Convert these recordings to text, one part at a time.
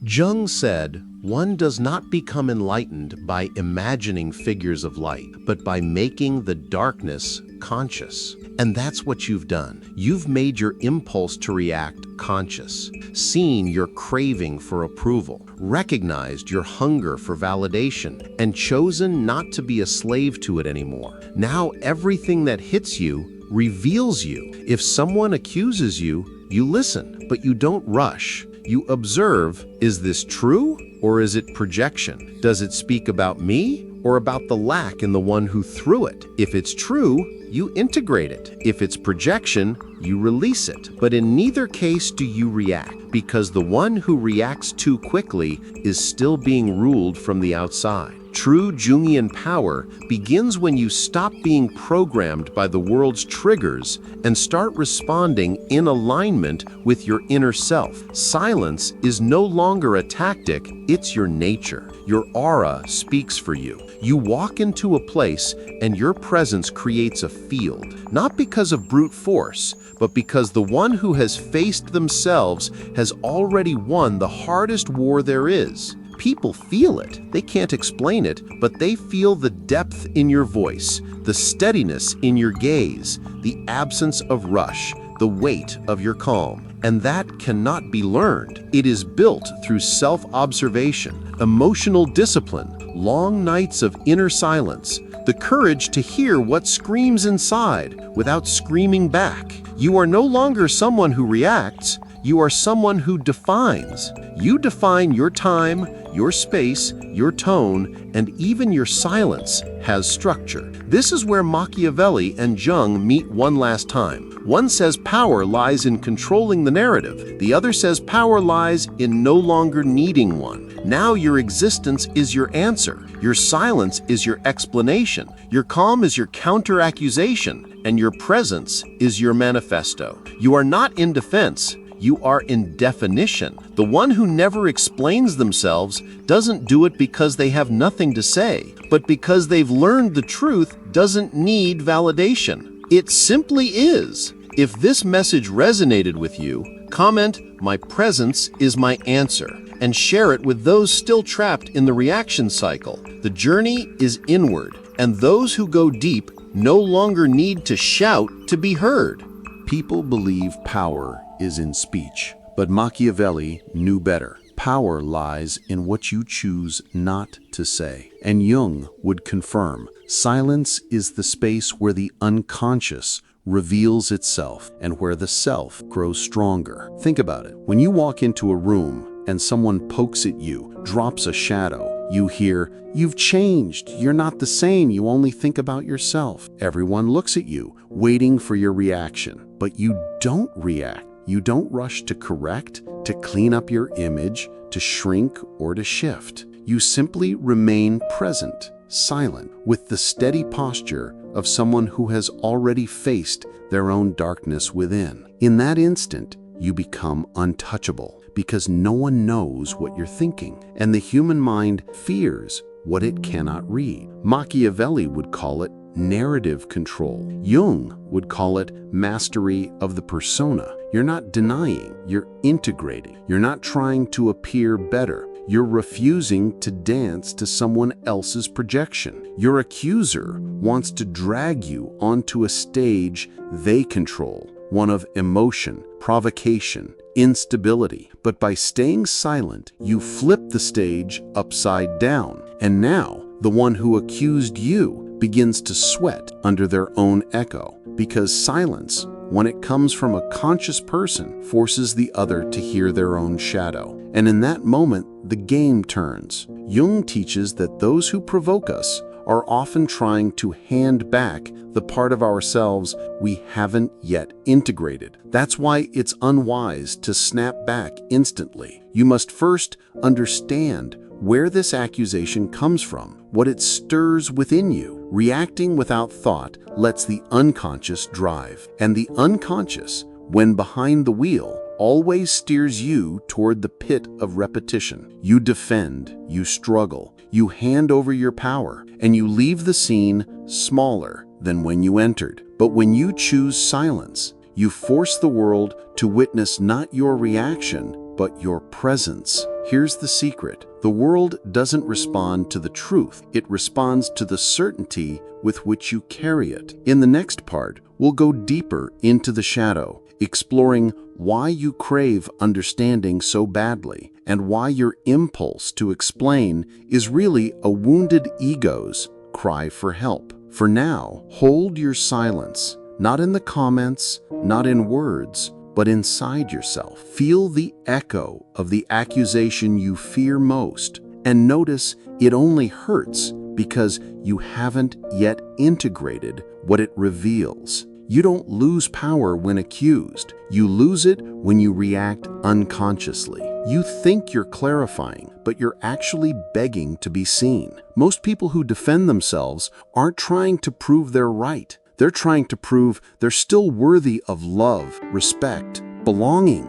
Jung said, "One does not become enlightened by imagining figures of light, but by making the darkness conscious." And that's what you've done. You've made your impulse to react conscious, seen your craving for approval, recognized your hunger for validation, and chosen not to be a slave to it anymore. Now everything that hits you reveals you. If someone accuses you, you listen, but you don't rush. You observe, is this true or is it projection? Does it speak about me or about the lack in the one who threw it? If it's true, you integrate it. If it's projection, you release it. But in neither case do you react, because the one who reacts too quickly is still being ruled from the outside. True Jungian power begins when you stop being programmed by the world's triggers and start responding in alignment with your inner self. Silence is no longer a tactic, it's your nature. Your aura speaks for you. You walk into a place and your presence creates a field, not because of brute force, but because the one who has faced themselves has already won the hardest war there is. People feel it. They can't explain it, but they feel the depth in your voice, the steadiness in your gaze, the absence of rush, the weight of your calm. And that cannot be learned. It is built through self-observation, emotional discipline, long nights of inner silence, the courage to hear what screams inside without screaming back. You are no longer someone who reacts. You are someone who defines. You define your time, your space, your tone, and even your silence has structure. This is where Machiavelli and Jung meet one last time. One says power lies in controlling the narrative. The other says power lies in no longer needing one. Now your existence is your answer. Your silence is your explanation. Your calm is your counter-accusation, and your presence is your manifesto. You are not in defense. You are in definition. The one who never explains themselves doesn't do it because they have nothing to say, but because they've learned the truth doesn't need validation. It simply is. If this message resonated with you, comment, "My presence is my answer," and share it with those still trapped in the reaction cycle. The journey is inward, and those who go deep no longer need to shout to be heard. People believe power is in speech, but Machiavelli knew better. Power lies in what you choose not to say. And Jung would confirm, silence is the space where the unconscious reveals itself and where the self grows stronger. Think about it. When you walk into a room and someone pokes at you, drops a shadow, you hear, "You've changed. You're not the same. You only think about yourself." Everyone looks at you, waiting for your reaction. But you don't react. You don't rush to correct, to clean up your image, to shrink, or to shift. You simply remain present, silent, with the steady posture of someone who has already faced their own darkness within. In that instant, you become untouchable, because no one knows what you're thinking, and the human mind fears what it cannot read. Machiavelli would call it narrative control. Jung would call it mastery of the persona. You're not denying, you're integrating. You're not trying to appear better. You're refusing to dance to someone else's projection. Your accuser wants to drag you onto a stage they control, one of emotion, provocation, instability. But by staying silent, you flip the stage upside down. And now, the one who accused you begins to sweat under their own echo, because silence, when it comes from a conscious person, forces the other to hear their own shadow. And in that moment, the game turns. Jung teaches that those who provoke us are often trying to hand back the part of ourselves we haven't yet integrated. That's why it's unwise to snap back instantly. You must first understand where this accusation comes from, what it stirs within you. Reacting without thought lets the unconscious drive, and the unconscious, when behind the wheel, always steers you toward the pit of repetition. You defend, you struggle, you hand over your power, and you leave the scene smaller than when you entered. But when you choose silence, you force the world to witness not your reaction, but your presence. Here's the secret. The world doesn't respond to the truth. It responds to the certainty with which you carry it. In the next part, we'll go deeper into the shadow, exploring why you crave understanding so badly and why your impulse to explain is really a wounded ego's cry for help. For now, hold your silence, not in the comments, not in words, but inside yourself. Feel the echo of the accusation you fear most, and notice it only hurts because you haven't yet integrated what it reveals. You don't lose power when accused. You lose it when you react unconsciously. You think you're clarifying, but you're actually begging to be seen. Most people who defend themselves aren't trying to prove they're right. They're trying to prove they're still worthy of love, respect, belonging.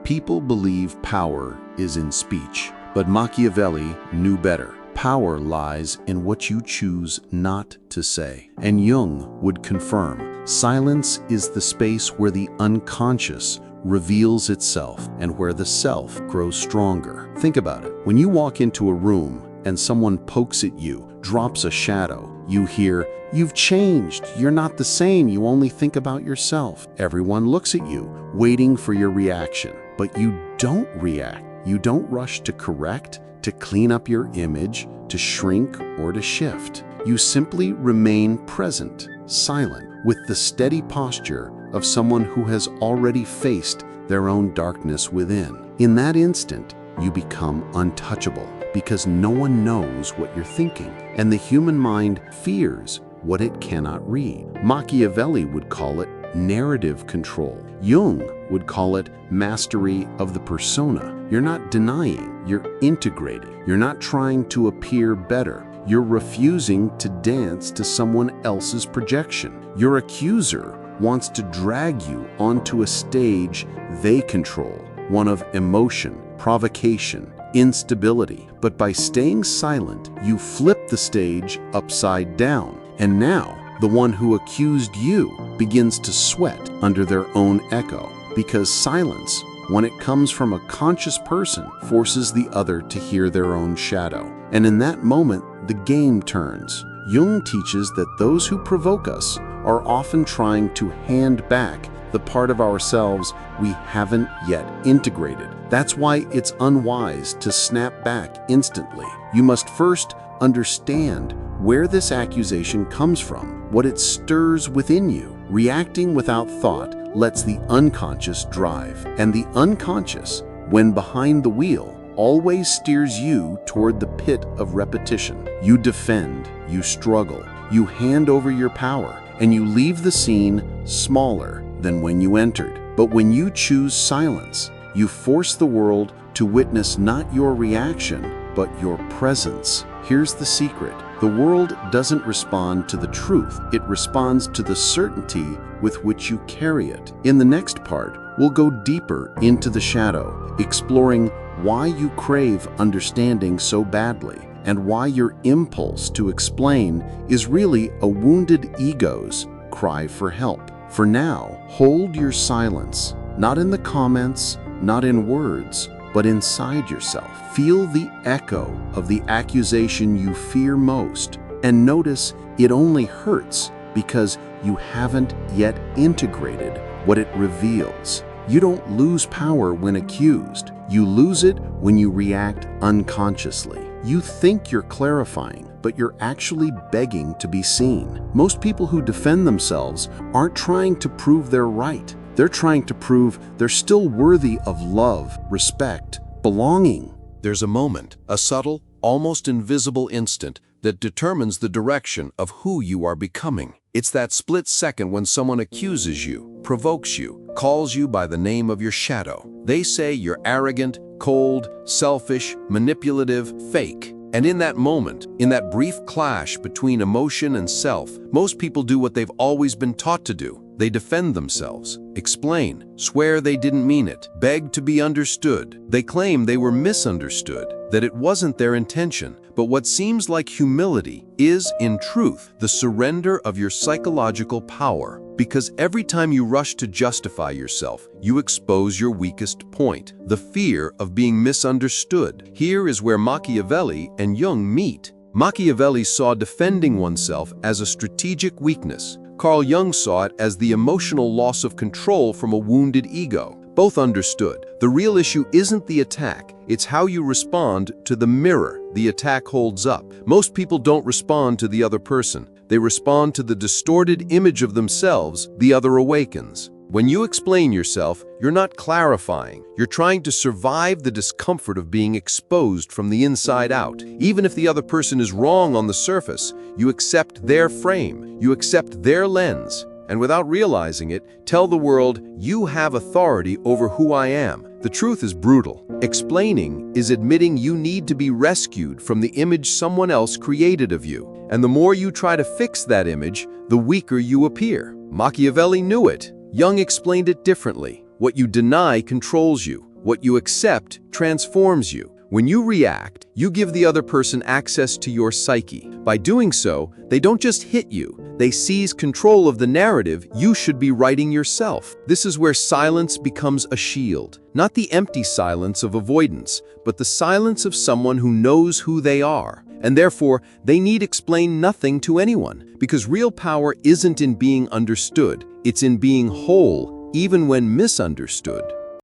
People believe power is in speech, but Machiavelli knew better. Power lies in what you choose not to say. And Jung would confirm, silence is the space where the unconscious reveals itself and where the self grows stronger. Think about it. When you walk into a room and someone pokes at you, drops a shadow, you hear, "You've changed. You're not the same. You only think about yourself." Everyone looks at you, waiting for your reaction. But you don't react. You don't rush to correct, to clean up your image, to shrink, or to shift. You simply remain present, silent, with the steady posture of someone who has already faced their own darkness within. In that instant, you become untouchable because no one knows what you're thinking, and the human mind fears what it cannot read. Machiavelli would call it narrative control. Jung would call it mastery of the persona. You're not denying, you're integrating. You're not trying to appear better. You're refusing to dance to someone else's projection. Your accuser wants to drag you onto a stage they control, one of emotion, provocation, instability. But by staying silent, you flip the stage upside down. And now, the one who accused you begins to sweat under their own echo, because silence, when it comes from a conscious person, forces the other to hear their own shadow. And in that moment, the game turns. Jung teaches that those who provoke us are often trying to hand back the part of ourselves we haven't yet integrated. That's why it's unwise to snap back instantly. You must first understand where this accusation comes from, what it stirs within you. Reacting without thought lets the unconscious drive, and the unconscious, when behind the wheel, always steers you toward the pit of repetition. You defend, you struggle, you hand over your power, and you leave the scene smaller than when you entered. But when you choose silence, you force the world to witness not your reaction, but your presence. Here's the secret. The world doesn't respond to the truth. It responds to the certainty with which you carry it. In the next part, we'll go deeper into the shadow, exploring why you crave understanding so badly and why your impulse to explain is really a wounded ego's cry for help. For now, hold your silence, not in the comments, not in words, but inside yourself. Feel the echo of the accusation you fear most, and notice it only hurts because you haven't yet integrated what it reveals. You don't lose power when accused. You lose it when you react unconsciously. You think you're clarifying, but you're actually begging to be seen. Most people who defend themselves aren't trying to prove they're right. They're trying to prove they're still worthy of love, respect, belonging. There's a moment, a subtle, almost invisible instant that determines the direction of who you are becoming. It's that split second when someone accuses you, provokes you, calls you by the name of your shadow. They say you're arrogant, cold, selfish, manipulative, fake. And in that moment, in that brief clash between emotion and self, most people do what they've always been taught to do. They defend themselves, explain, swear they didn't mean it, beg to be understood. They claim they were misunderstood, that it wasn't their intention. But what seems like humility is, in truth, the surrender of your psychological power. Because every time you rush to justify yourself, you expose your weakest point, the fear of being misunderstood. Here is where Machiavelli and Jung meet. Machiavelli saw defending oneself as a strategic weakness. Carl Jung saw it as the emotional loss of control from a wounded ego. Both understood. The real issue isn't the attack, it's how you respond to the mirror the attack holds up. Most people don't respond to the other person. They respond to the distorted image of themselves the other awakens. When you explain yourself, you're not clarifying. You're trying to survive the discomfort of being exposed from the inside out. Even if the other person is wrong on the surface, you accept their frame, you accept their lens, and without realizing it, tell the world, you have authority over who I am. The truth is brutal. Explaining is admitting you need to be rescued from the image someone else created of you. And the more you try to fix that image, the weaker you appear. Machiavelli knew it. Jung explained it differently. What you deny controls you. What you accept transforms you. When you react, you give the other person access to your psyche. By doing so, they don't just hit you, they seize control of the narrative you should be writing yourself. This is where silence becomes a shield. Not the empty silence of avoidance, but the silence of someone who knows who they are. And therefore, they need explain nothing to anyone. Because real power isn't in being understood, it's in being whole, even when misunderstood.